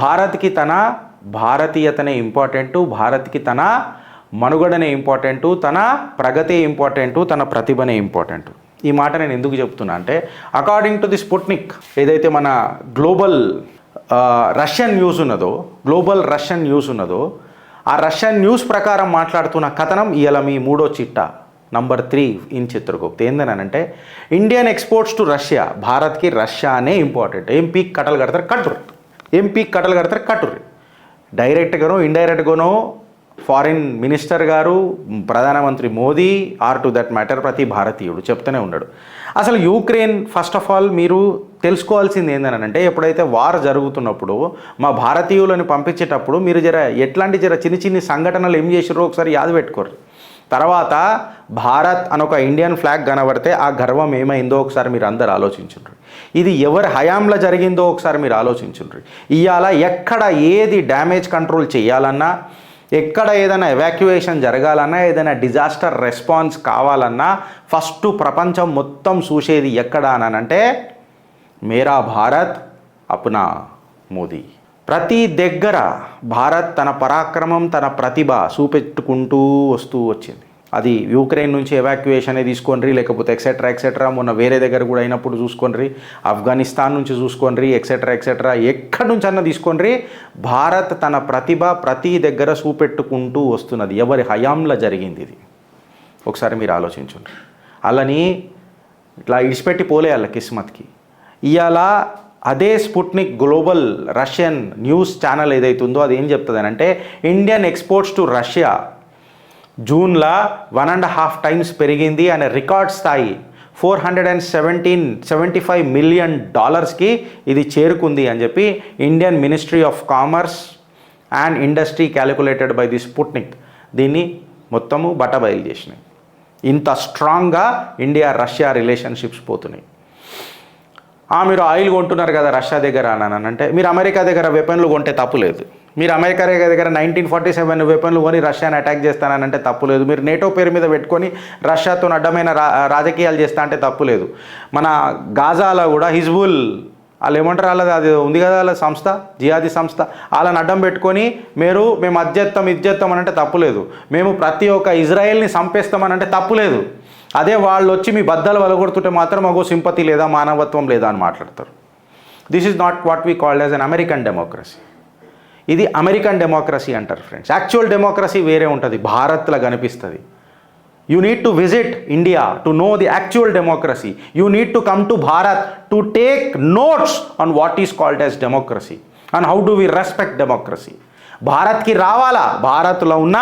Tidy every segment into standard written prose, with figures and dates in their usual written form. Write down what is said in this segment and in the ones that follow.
భారత్కి తన భారతీయతనే ఇంపార్టెంటు, భారత్కి తన మనుగడనే ఇంపార్టెంటు, తన ప్రగతే ఇంపార్టెంటు, తన ప్రతిభనే ఇంపార్టెంటు. ఈ మాట నేను ఎందుకు చెప్తున్నా అంటే, అకార్డింగ్ టు ది స్పుట్నిక్ ఏదైతే మన గ్లోబల్ రష్యన్ న్యూస్ ఉన్నదో ఆ రష్యన్ న్యూస్ ప్రకారం మాట్లాడుతున్న కథనం ఇవాళ మీ మూడో చిట్టా నంబర్ 3 ఇన్ చిత్రగుప్త ఏందనంటే, ఇండియన్ ఎక్స్పోర్ట్స్ టు రష్యా, భారత్కి రష్యానే ఇంపార్టెంట్. ఏం పీక్ కట్టలు కడతారు కట్టుర్రి. డైరెక్ట్గానో ఇండైరెక్ట్గానో ఫారిన్ మినిస్టర్ గారు, ప్రధానమంత్రి Modi, or to that matter ప్రతి భారతీయుడు చెప్తూనే ఉన్నాడు. అసలు యూక్రెయిన్ ఫస్ట్ ఆఫ్ ఆల్ మీరు తెలుసుకోవాల్సింది ఏంటంటే, ఎప్పుడైతే వార్ జరుగుతున్నప్పుడు మా భారతీయులను పంపించేటప్పుడు మీరు ఎట్లాంటి చిన్ని సంఘటనలు ఏం చేసిరో ఒకసారి యాద పెట్టుకోరు. తర్వాత భారత్ అని ఒక ఇండియన్ ఫ్లాగ్ కనబడితే ఆ గర్వం ఏమైందో ఒకసారి మీరు అందరు ఆలోచించుండ్రి. ఇది ఎవరి హయాంలో జరిగిందో ఒకసారి మీరు ఆలోచించుండ్రి. ఇవాళ ఎక్కడ ఏది డ్యామేజ్ కంట్రోల్ చేయాలన్నా, ఎక్కడ ఏదైనా ఎవాక్యుయేషన్ జరగాలన్నా, ఏదైనా డిజాస్టర్ రెస్పాన్స్ కావాలన్నా ఫస్ట్ ప్రపంచం మొత్తం చూసేది ఎక్కడ అనంటే, మేరా భారత్ అప్నా మోదీ. ప్రతి దగ్గర భారత్ తన పరాక్రమం, తన ప్రతిభ చూపెట్టుకుంటూ వస్తూ వచ్చింది. అది యూక్రెయిన్ నుంచి ఎవాక్యుయేషనే తీసుకోండి, లేకపోతే ఎక్సెట్రా మొన్న వేరే దగ్గర కూడా అయినప్పుడు చూసుకోండి, ఆఫ్ఘనిస్తాన్ నుంచి చూసుకోండి, ఎక్సెట్రా ఎక్కడి నుంచి అన్న తీసుకోండి, భారత్ తన ప్రతిభ ప్రతి దగ్గర చూపెట్టుకుంటూ వస్తున్నది. ఎవరి హయాంలో జరిగింది ఇది ఒకసారి మీరు ఆలోచించండి. అలాని ఇట్లా ఇడిచిపెట్టి పోలే వాళ్ళ కిస్మత్కి. ఇవాళ అదే Sputnik global Russian news channel ఏదైతే ఉందో అది ఏం చెప్తుంది అంటే, ఇండియన్ ఎక్స్పోర్ట్స్ టు రష్యా జూన్లో 1.5 times పెరిగింది అనే రికార్డ్ స్థాయి $475 million ఇది చేరుకుంది అని చెప్పి Indian ministry of commerce and industry calculated by the Sputnik దీన్ని మొత్తము బట్టబయలు చేసినాయి. ఇంత స్ట్రాంగ్గా ఇండియా రష్యా రిలేషన్షిప్స్ పోతున్నాయి. మీరు ఆయిల్ కొంటున్నారు కదా రష్యా దగ్గర అని అంటే, మీరు అమెరికా దగ్గర వెపన్లు కొంటే తప్పు లేదు. మీరు అమెరికా దగ్గర 1947 వెపన్లు కొని రష్యాని అటాక్ చేస్తానంటే తప్పు లేదు. మీరు నేటో పేరు మీద పెట్టుకొని రష్యాతో అడ్డమైన రాజకీయాలు చేస్తా అంటే తప్పు లేదు. మన గాజాలో కూడా హిజ్బుల్ వాళ్ళు ఏమంటారు, వాళ్ళది అది ఉంది కదా వాళ్ళ సంస్థ, జిహాదీ సంస్థ, వాళ్ళని అడ్డం పెట్టుకొని మేము ఇజ్జెత్తాం అని అంటే తప్పు లేదు. మేము ప్రతి ఒక్క ఇజ్రాయెల్ని చంపేస్తామనంటే తప్పు లేదు. అదే వాళ్ళు వచ్చి మీ బద్దలు వలగొడుతుంటే మాత్రం మాకు సింపతి లేదా, మానవత్వం లేదా అని మాట్లాడతారు. This is not what we called as an American democracy. ఇది అమెరికన్ డెమోక్రసీ అంటారు ఫ్రెండ్స్. యాక్చువల్ డెమోక్రసీ వేరే ఉంటుంది, భారత్లో కనిపిస్తుంది. You need to visit India to know the actual democracy. You need to come to Bharat to take notes on what is called as democracy and how do we respect democracy. భారత్కి రావాలా, భారత్లో ఉన్న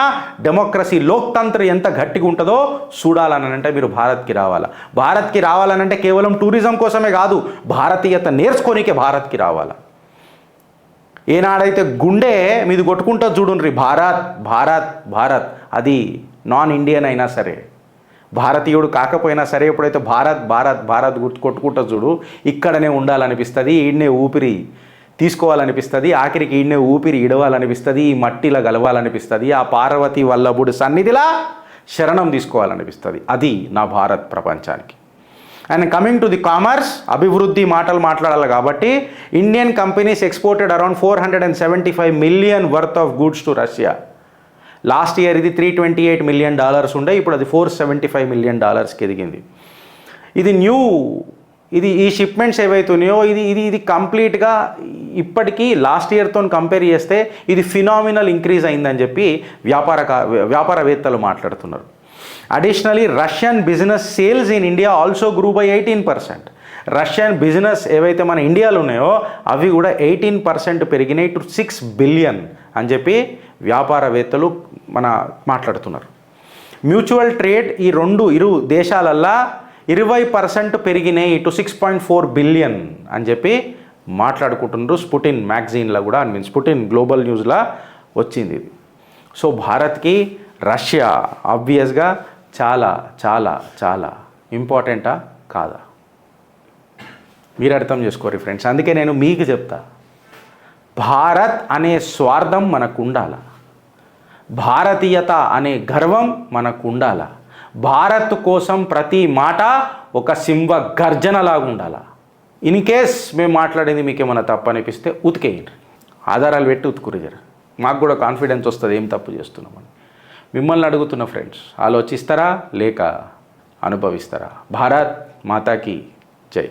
democracy లోక్తంత్ర ఎంత గట్టిగా ఉంటుందో చూడాలనంటే మీరు భారత్కి రావాలా. భారత్కి రావాలనంటే కేవలం టూరిజం కోసమే కాదు, భారతీయత నేర్చుకోనికే భారత్కి రావాలా. ఏనాడైతే గుండె మీది కొట్టుకుంటా చూడుండ్రి భారత్ భారత్ భారత్, అది నాన్ ఇండియన్ అయినా సరే, భారతీయుడు కాకపోయినా సరే, ఎప్పుడైతే భారత్ భారత్ భారత్ కొట్టుకుంటా చూడు, ఇక్కడనే ఉండాలనిపిస్తుంది, ఈడనే ఊపిరి తీసుకోవాలనిపిస్తుంది, ఆఖరికి ఈడనే ఊపిరి ఇడవాలనిపిస్తుంది, ఈ మట్టిలా గలవాలనిపిస్తుంది, ఆ పార్వతి వల్లభుడు సన్నిధిలా శరణం తీసుకోవాలనిపిస్తుంది. అది నా భారత్ ప్రపంచానికి. And coming to the commerce, అభివృద్ధి మాటలు మాట్లాడాలి కాబట్టి, Indian companies exported around $475 million worth of goods to Russia. Last year ఇది $328 million ఉండే, ఇప్పుడు అది $475 million ఎదిగింది. ఇది ఈ షిప్మెంట్స్ ఏవైతున్నాయో ఇది కంప్లీట్గా ఇప్పటికీ లాస్ట్ ఇయర్తో కంపేర్ చేస్తే ఇది ఫినామినల్ ఇంక్రీజ్ అయిందని చెప్పి వ్యాపారవేత్తలు మాట్లాడుతున్నారు. Additionally Russian business sales in India also grew by 18%. Russian business ఏవైతే మన ఇండియాలో ఉన్నాయో అవి కూడా 18% పెరిగినాయి టు $6 billion అని చెప్పి వ్యాపారవేత్తలు మాట్లాడుతున్నారు. మ్యూచువల్ ట్రేడ్ ఈ ఇరు దేశాలల్లో 20% పెరిగినాయి టు $6.4 billion అని చెప్పి మాట్లాడుకుంటున్నారు. స్పుటిన్ మ్యాగజైన్లో కూడా స్పుటిన్ గ్లోబల్ న్యూస్లో వచ్చింది ఇది. సో భారత్కి రష్యా ఆబ్వియస్గా చాలా చాలా చాలా ఇంపార్టెంటా కాదా మీరు అర్థం చేసుకోరు ఫ్రెండ్స్. అందుకే నేను మీకు చెప్తా, భారత్ అనే స్వార్థం మనకు ఉండాలా, భారతీయత అనే గర్వం మనకు ఉండాలా, భారత్ కోసం ప్రతి మాట ఒక సింహ గర్జనలాగా ఉండాలా. ఇన్ కేస్ మేము మాట్లాడింది మీకేమైనా తప్పు అనిపిస్తే ఉతికేయండి. ఆధారాలు పెట్టి ఉతుకురు జర, మాకు కూడా కాన్ఫిడెన్స్ వస్తుంది ఏం తప్పు చేస్తున్నామని. మిమ్మల్ని అడుగుతున్న ఫ్రెండ్స్, ఆలోచిస్తారా లేక అనుభవిస్తారా? భారత్ మాతాకి జై.